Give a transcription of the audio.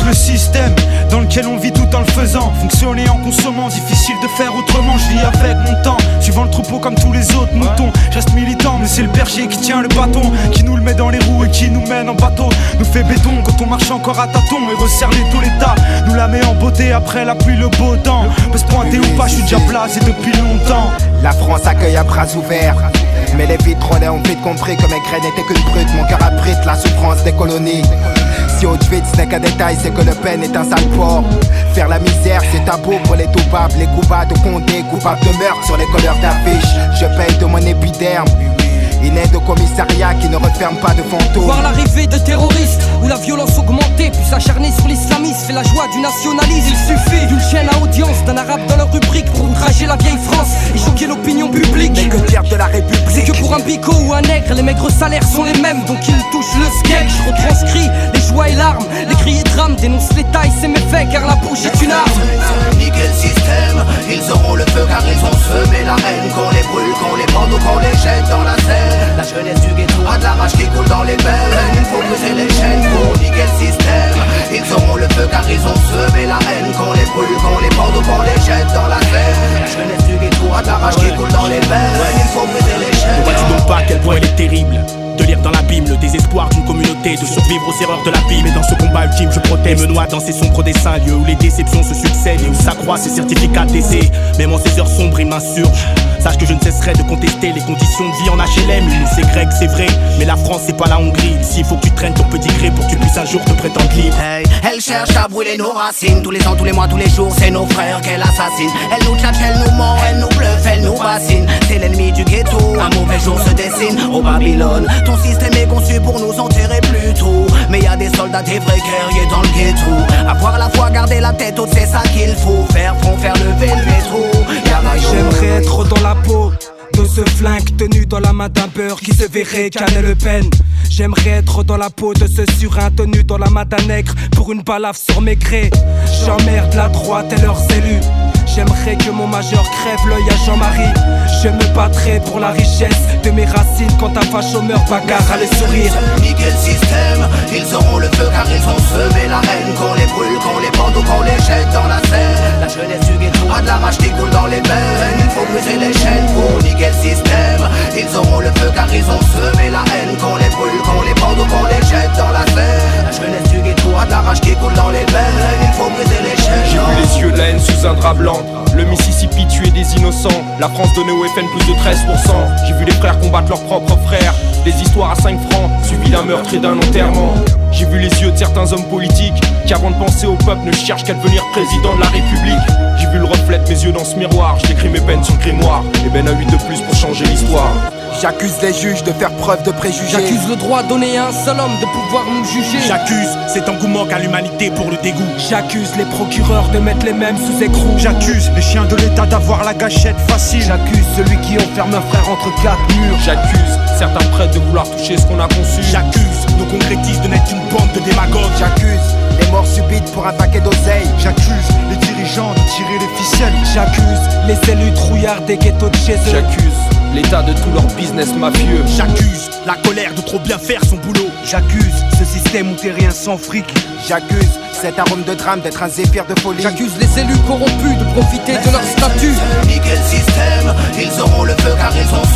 le système dans lequel on vit tout en le faisant. Fonctionner en consommant, difficile de faire autrement. Je vis avec mon temps, suivant le troupeau comme tous les autres moutons. Je reste militant, mais c'est le berger qui tient le bâton, qui nous le met dans les roues et qui nous mène en bateau. Nous fait béton quand on marche encore à tâtons et resserre les taux l'état. Nous la met en beauté après la pluie, le beau temps. Peut se pointer ou pas, je suis déjà placé depuis longtemps. La France accueille à bras ouverts, mais les vitrolets ont vite compris que mes graines n'étaient qu'une brute. Mon cœur abrite la souffrance des colonies. Si Auschwitz n'est qu'un détail, c'est que Le Pen est un sale porc. Faire la misère, c'est tabou pour les toupables. Les coupables de Condé, coupables de meurtre sur les couleurs d'affiches. Je paye de mon épiderme une aide au commissariat qui ne referme pas de fantômes. Voir l'arrivée de terroristes où la violence augmentée, puis s'acharner sur l'islamisme fait la joie du nationalisme. Il suffit d'une chaîne à audience, d'un arabe dans leur rubrique pour outrager la vieille France et choquer l'opinion publique. Mais que dire de la République? C'est que pour un bico ou un nègre, les maigres salaires sont les mêmes, donc ils touchent le sketch. Je retranscris les joies et larmes, les cris et drames, dénonce les tailles, c'est méfaits car la bouche est une arme. Niquer le système, ils auront le feu car ils ont semé la haine. Qu'on les brûle, qu'on les pende ou qu'on les jette dans la Seine. La jeunesse du ghetto a de la rage qui coule dans les veines. Il faut briser les chaînes pour niquer le système. Ils auront le feu car ils ont semé la haine. Qu'on les brûle, qu'on les pende ou qu'on les jette dans la Seine. La jeunesse du ghetto a de la rage qui coule dans les veines. Il faut briser les chaînes. Ne vois-tu donc pas à quel point elle est terrible de lire dans l'abîme le désespoir d'une communauté, de survivre aux erreurs de la vie. Mais dans ce combat ultime, je protège, me noie dans ces sombres dessins, lieux où les déceptions se succèdent et où s'accroissent ces certificats d'essai. Même en ces heures sombres, il m'insurge. Sache que je ne cesserai de contester les conditions de vie en HLM. C'est grec, c'est vrai, mais la France c'est pas la Hongrie. Ici il faut que tu traînes ton petit gré pour que tu puisses un jour te prétendre libre. Hey, elle cherche à brûler nos racines. Tous les ans, tous les mois, tous les jours, c'est nos frères qu'elle assassine. Elle nous tchatche, elle nous ment, elle nous bluffe, elle nous bassine. C'est l'ennemi du ghetto, un mauvais jour se dessine au Babylone. Ton système est conçu pour nous enterrer plus tôt. Mais y a des soldats, des vrais guerriers dans le ghetto. Avoir la foi, garder la tête haute, c'est ça qu'il faut. Faire front, faire lever le métro. J'aimerais être dans la peau de ce flingue tenu dans la main d'un beurre qui se verrait canner Le Pen. J'aimerais être dans la peau de ce surin tenu dans la main d'un nègre pour une balafre sur mes grès. J'emmerde la droite et leurs élus. J'aimerais que mon majeur crève l'œil à Jean-Marie. Je me battrai pour la richesse de mes racines quand un facho meurt, bagarre à les sourire. Niquer le système, ils auront le feu car ils ont semé la haine. Qu'on les brûle, qu'on les pende ou qu'on les jette dans la Seine. La jeunesse du ghetto a de la rage qui coule dans les veines. Il faut briser les chaînes pour niquer le système. Ils auront le feu car ils ont semé la haine. Qu'on les brûle, qu'on les pende ou qu'on les jette dans la Seine. La jeunesse du ghetto a de la rage qui coule dans les veines. Il faut briser les chaînes. J'ai vu les yeux de la haine sous un drap blanc. Le Mississippi tuait des innocents. La France donnait au FN plus de 13%. J'ai vu les frères combattre leurs propres frères. Des histoires à 5 francs, suivies d'un meurtre et d'un enterrement. J'ai vu les yeux de certains hommes politiques qui avant de penser au peuple ne cherchent qu'à devenir président de la République. J'ai vu le reflet de mes yeux dans ce miroir. J'écris mes peines sur le grimoire. Et ben à 8 de plus pour changer l'histoire. J'accuse les juges de faire preuve de préjugés. J'accuse le droit donné à un seul homme de pouvoir nous juger. J'accuse cet engouement qu'a l'humanité pour le dégoût. J'accuse les procureurs de mettre les mêmes sous écrou. J'accuse les chiens de l'État d'avoir la gâchette facile. J'accuse celui qui enferme un frère entre 4 murs. J'accuse certains prêtres de vouloir toucher ce qu'on a conçu. J'accuse nos concrétistes de n'être qu'une bande de démagogues. J'accuse les morts subites pour un paquet d'oseille. J'accuse les dirigeants de tirer les ficelles. J'accuse les élus trouillards des ghettos de chez eux. J'accuse l'état de tout leur business mafieux. J'accuse la colère de trop bien faire son boulot. J'accuse ce système où t'es rien sans fric. J'accuse cet arôme de drame d'être un zéphyr de folie. J'accuse les élus corrompus de profiter de leur statut. Niquer le système, ils auront le feu car ils ont